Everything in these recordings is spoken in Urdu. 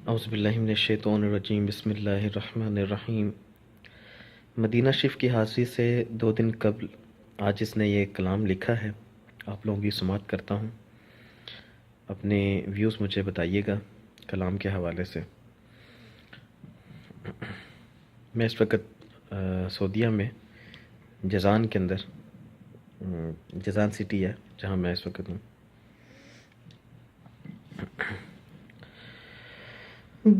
اعوذ باللہ من الشیطان الرجیم بسم اللہ الرحمن الرحیم۔ مدینہ شریف کی حاضری سے 2 دن قبل آج اس نے یہ کلام لکھا ہے، آپ لوگوں کی سماعت کرتا ہوں۔ اپنے ویوز مجھے بتائیے گا کلام کے حوالے سے۔ میں اس وقت سعودیہ میں جازان کے اندر، جازان سٹی ہے جہاں میں اس وقت ہوں۔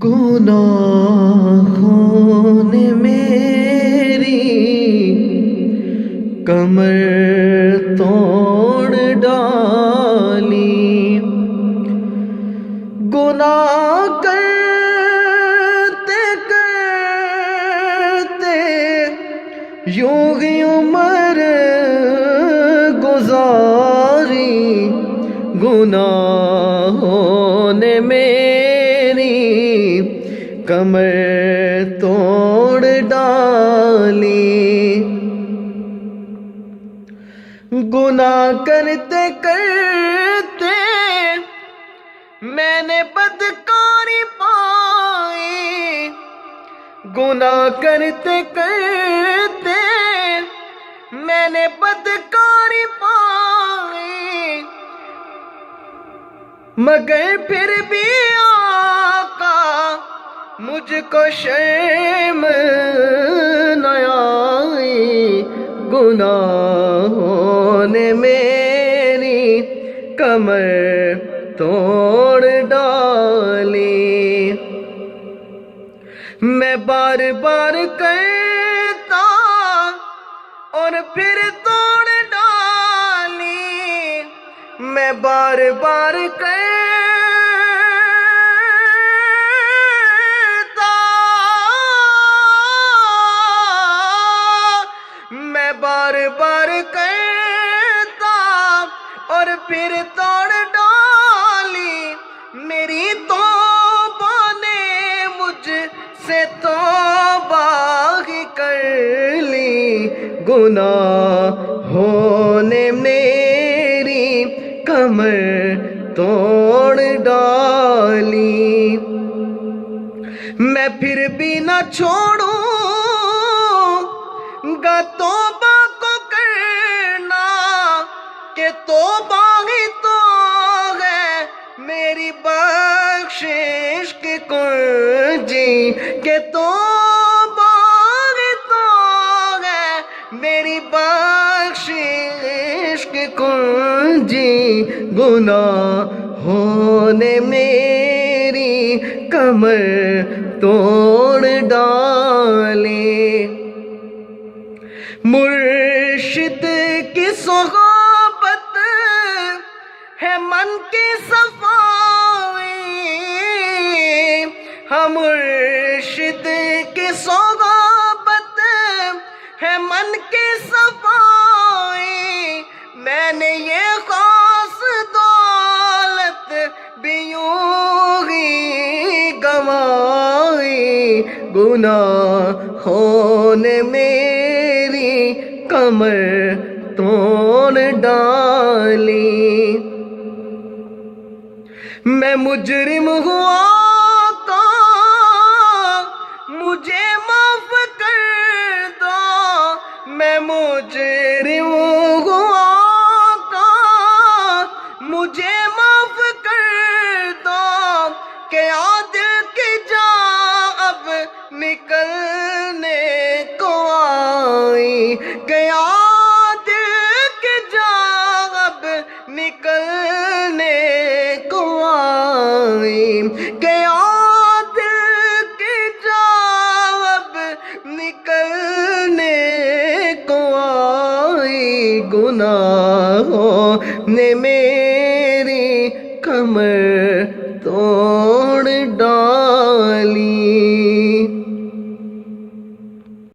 گناہوں نے میری کمر توڑ ڈالی، گناہ کرتے کرتے یوں ہی عمر گزاری، گناہوں نے میری کمر توڑ ڈالی، گناہ کرتے کرتے میں نے بدکاری پائی، گناہ کرتے کرتے میں نے بدکاری پائی، مگر پھر بھی آقا مجھ کو شرم نہ آئی، گناہوں نے میری کمر توڑ ڈالی۔ میں بار بار کرتا اور پھر توڑ ڈالی، میں بار بار کرتا اور پھر توڑ ڈالی، میری توبہ نے مجھ سے توبہ ہی کر لی، گناہوں نے میری کمر توڑ ڈالی۔ میں پھر بھی نہ چھوڑوں گا توبہ کو کرنا، کہ توبہ ہی تو ہے میری بخشش کی کنجی، کہ توبہ ہی تو ہے میری بخشش کی کنجی، گناہوں نے میری کمر توڑ ڈالی۔ مرشد کی صحبت ہے من کی صفائی، ہم مرشد کی صحبت ہے من کی صفائی، میں نے یہ خاص دولت بھی یوں ہی گنوائی، گناہوں نے میری کمر توڑ ڈالی۔ میں مجرم ہوا آقا مجھے معاف کر دو، میں مجرم ہوا آقا مجھے معاف کر دو، کہ عادل کی جان اب نکلنے کو آئی، کہ عادل کی جان اب نکلنے کو آئی، کہ عادل کی جان اب نکلنے کو آئی، گناہوں نے میری کمر توڑ ڈالی۔